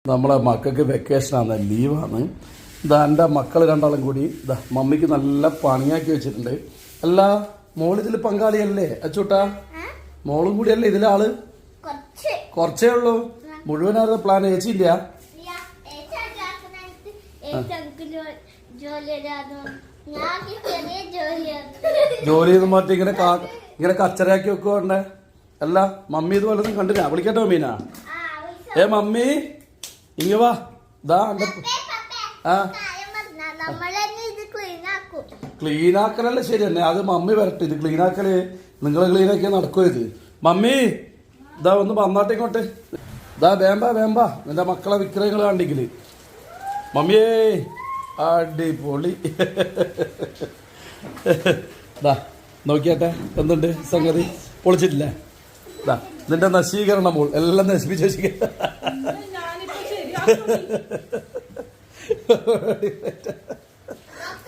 നമ്മളെ മക്കൾക്ക് വെക്കേഷനാണ്, ലീവാണ്. ഇതാ എൻ്റെ മക്കൾ രണ്ടാളും കൂടി ഇതാ മമ്മിക്ക് നല്ല പണിയാക്കി വെച്ചിട്ടുണ്ട്. അല്ല മോള് ഇതിൽ പങ്കാളിയല്ലേ അച്ചൂട്ടാ? മോളും കൂടിയല്ലേ ഇതിലാള്? കുറച്ചേ ഉള്ളൂ. മുഴുവനാരുടെ പ്ലാൻ ഏച്ചില്ല. ജോലി മാറ്റി ഇങ്ങനെ കച്ചറയാക്കി വെക്കുവാണ്ടേ. അല്ല മമ്മി ഇത് വല്ലതും കണ്ടില്ല? വിളിക്കട്ടെ മമ്മീനാ? മമ്മി ഇങ്ങ വാ. ഇതാ ക്ലീൻ ആക്കലല്ല ശരി തന്നെ, അത് മമ്മി വരട്ടെ. ഇത് ക്ലീൻ ആക്കല് നിങ്ങൾ ക്ലീൻ ആക്കിയാൽ നടക്കുമോ ഇത്? മമ്മി ഇതാ ഒന്ന് വന്നാട്ടെ ഇങ്ങോട്ട്. ഇതാ വേമ്പ നിന്റെ മക്കളെ വിക്രയങ്ങൾ കണ്ടെങ്കില്. മമ്മിയേ അടിപൊളി. ഇതാ നോക്കിയാട്ടെ എന്തുണ്ട് സംഗതി, പൊളിച്ചിട്ടില്ലേ? ഇതാ നിന്റെ നശീകരണം പോൾ എല്ലാം നശിപ്പിച്ച് വെച്ചിരിക്ക.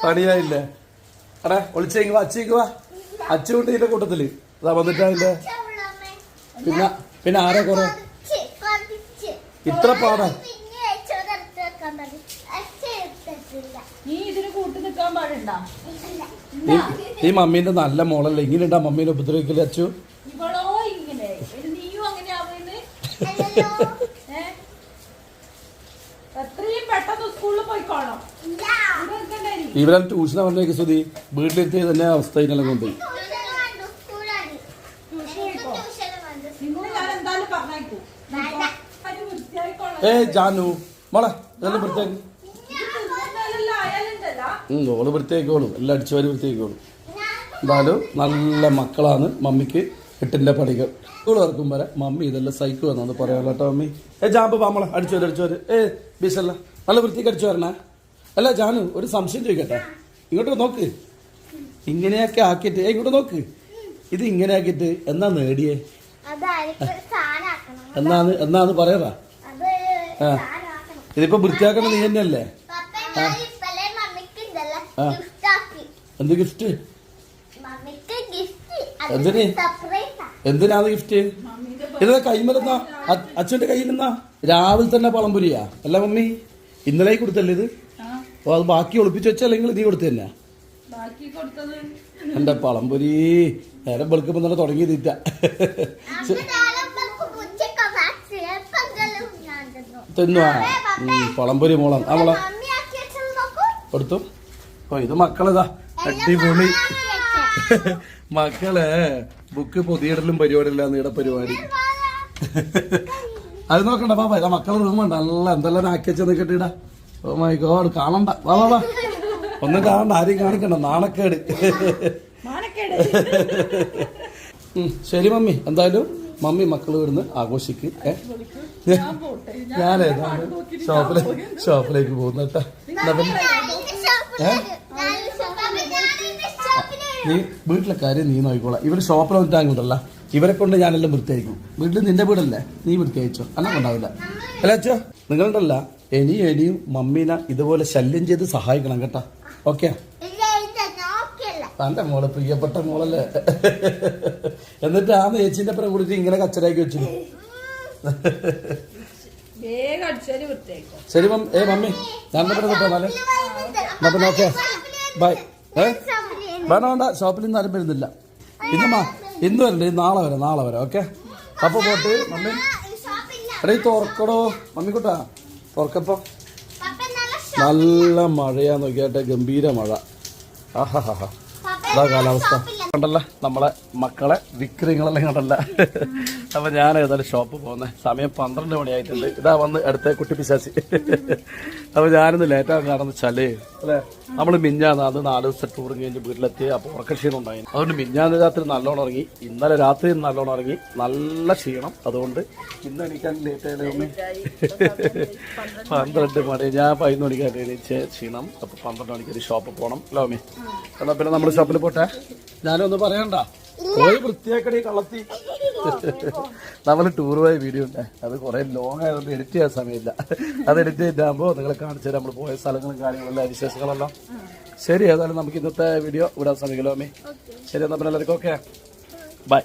പണിയായില്ലേ? അടാ ഒളിച്ചേക്ക് വാ, അച്ചേക്ക് വാ. അച്ചുകൊണ്ട് ഇതിന്റെ കൂട്ടത്തില് ഇതാ വന്നിട്ട് അതിന്റെ പിന്നെ ആരാ കൊറേ ഇത്ര പാടാ? ഈ മമ്മീന്റെ നല്ല മോളല്ലേ, ഇങ്ങനെ ഉണ്ടാ മമ്മീനെ ഉപദ്രവിക്കല്ലേ അച്ചു? ഇവരെ ട്യൂഷനെ പറഞ്ഞേക്ക് സുധി, വീട്ടിലെത്തിയ തന്നെ അവസ്ഥ ഇന്നെല്ലാം കൊണ്ട്. ജാനു മോളെ ഇതെല്ലാം വൃത്തിയാക്കി. ഓള് വൃത്തിയാക്കോളും, എല്ലാം അടിച്ചുവാരി വൃത്തിയാക്കോളും. എന്തായാലും നല്ല മക്കളാണ് മമ്മിക്ക്. 8ന്റെ പണികൾ സ്കൂൾ ഇറക്കും വരെ മമ്മി ഇതെല്ലാം സൈക്കിൾ വന്നു പറയാമല്ലോ കേട്ടോ മമ്മി. ജാമ്പ് പാമളെ അടിച്ചുവര്. ബീസല്ല നല്ല വൃത്തിക്ക് അടിച്ചു വരണേ. അല്ല ജാനു ഒരു സംശയം ചോദിക്കട്ടെ, ഇങ്ങോട്ട് നോക്ക്. ഇങ്ങനെയൊക്കെ ആക്കിയിട്ട് ഇങ്ങോട്ട് നോക്ക്. ഇത് ഇങ്ങനെ ആക്കിയിട്ട് എന്നാ നേടിയേ? എന്നാന്ന് പറയാ. ഇതിപ്പോ വൃത്തിയാക്കണ നീ തന്നെയല്ലേ? എന്ത് ഗിഫ്റ്റ്? എന്തിനാണ് ഗിഫ്റ്റ്? ഇത് കൈമലെന്നാ അച്ഛന്റെ കയ്യിൽ നിന്നാ രാവിലെ തന്നെ പളംപൊരിയാ അല്ല മമ്മി? ഇന്നലെ കൊടുത്തല്ലേ ഇത്? അപ്പൊ അത് ബാക്കി ഒളിപ്പിച്ച് വെച്ചാ അല്ലെങ്കിൽ നീ കൊടുത്തു തന്നെ? എന്റെ പളംപൊരി നേരം വെളുക്കുമ്പോ തന്നെ തുടങ്ങി തീറ്റ. തിന്നുവാ പളംപൊരി മോളാണ് അവളെ കൊടുത്തു. ഓ ഇത് മക്കളതാ അടിപൊളി മക്കളെ. ബുക്ക് പൊതിയിടലും പരിപാടിയില്ല നീടെ പരിപാടി. അത് നോക്കണ്ട പാപ്പ, മക്കളെ റൂമുണ്ട് നല്ല എന്തെല്ലാം ആക്കി വെച്ചെന്ന് കേട്ടിടാ. ഓ മൈ ഗോഡ് കാണണ്ട, വാ ഒന്നും കാണണ്ട, ആരെയും കാണിക്കണ്ട, നാണക്കേട്. ശരി മമ്മി, എന്തായാലും മമ്മി മക്കള് വരുന്ന് ആഘോഷിക്ക്. ഞാനേതാണ് ഷോപ്പിലേക്ക് പോകുന്ന കേട്ടാ. നീ വീട്ടിലെ കാര്യം നീ നോക്കിക്കോളാം. ഇവര് ഷോപ്പിൽ വന്നിട്ടാങ്ങോട്ടല്ല, ഇവരെ കൊണ്ട് ഞാനെല്ലാം വൃത്തിയായിരിക്കും. വീട്ടിൽ നിന്റെ വീടല്ലേ, നീ വൃത്തിയായിച്ചോ, അല്ല ഉണ്ടാവില്ല. അല്ല അച്ഛോ നിങ്ങളുണ്ടല്ല ഇനിയും മമ്മീനെ ഇതുപോലെ ശല്യം ചെയ്ത് സഹായിക്കണം കേട്ടാ. ഓക്കെ? തന്റെ മോള് പ്രിയപ്പെട്ട മോളല്ലേ. എന്നിട്ട് ആ ചേച്ചിന്റെ അപ്പുറം കൂടിയിട്ട് ഇങ്ങനെ കച്ചറാക്കി വെച്ചു. ശരി മമ്മി ഞാൻ കിട്ടാലേ. എന്നാ പിന്നെ ഓക്കെ ബൈ. വേണ്ട ഷോപ്പിൽ നിന്ന് ആരും വരുന്നില്ല. ഇന്ന് വരണ്ടേ, നാളെ വരെ ഓക്കെ? അപ്പൊ പോട്ട് മമ്മി. എടേ തുറക്കടോ മമ്മിക്കുട്ടാ, തുറക്കപ്പോ. നല്ല മഴയാ നോക്കിയാട്ടെ, ഗംഭീര മഴ. ആഹാ ഇതാ കാലാവസ്ഥ കണ്ടല്ല, നമ്മളെ മക്കളെ വിക്രയങ്ങളെല്ലാം കണ്ടല്ല. അപ്പൊ ഞാൻ ഏതായാലും ഷോപ്പ് പോകുന്നേ. സമയം 12 മണിയായിട്ടുണ്ട്. ഇതാ വന്ന് അടുത്ത കുട്ടി പിശാചി. അപ്പൊ ഞാനിന്ന് ലേറ്റാകാൻ കാരണം വെച്ചാല് അല്ലെ, നമ്മള് മിഞ്ഞാന്ന് 4 ദിവസത്തെ ടൂറും കഴിഞ്ഞ് വീട്ടിലെത്തി. അപ്പൊ ഉറക്കക്ഷീണം ഉണ്ടായി. അതുകൊണ്ട് മിഞ്ഞാന്ന് രാത്രി നല്ലോണം ഇറങ്ങി, ഇന്നലെ രാത്രി നല്ലോണം ഇറങ്ങി, നല്ല ക്ഷീണം. അതുകൊണ്ട് ഇന്ന് എണീക്കാൻ ലേറ്റ് ആയാലും 12 മണി, ഞാൻ 11 മണിക്കാണ് എണീച്ച ക്ഷീണം. അപ്പൊ 12 മണിക്ക് ഒരു ഷോപ്പിൽ പോകണം. ലോമി എന്നാ പിന്നെ നമ്മൾ ഷോപ്പിൽ പോട്ടെ. ഞാനൊന്ന് പറയണ്ട, പോയി വൃത്തിയാക്കണി കള്ളത്തി. നമ്മൾ ടൂർ പോയ വീഡിയോ ഉണ്ട്, അത് കുറെ ലോങ് ആയതുകൊണ്ട് എഡിറ്റ് ചെയ്യാൻ സമയമില്ല. അത് എഡിറ്റ് ചെയ്താകുമ്പോ നിങ്ങളെ കാണിച്ചു തരാം നമ്മൾ പോയ സ്ഥലങ്ങളും കാര്യങ്ങളെല്ലാം വിശേഷങ്ങളെല്ലാം. ശരി, ഏതായാലും നമുക്ക് ഇന്നത്തെ വീഡിയോ വിടാൻ ശ്രമിക്കലോ അമ്മേ. ശരി, എന്നാ പിന്നെ എല്ലാവർക്കും ഓക്കെ ബൈ.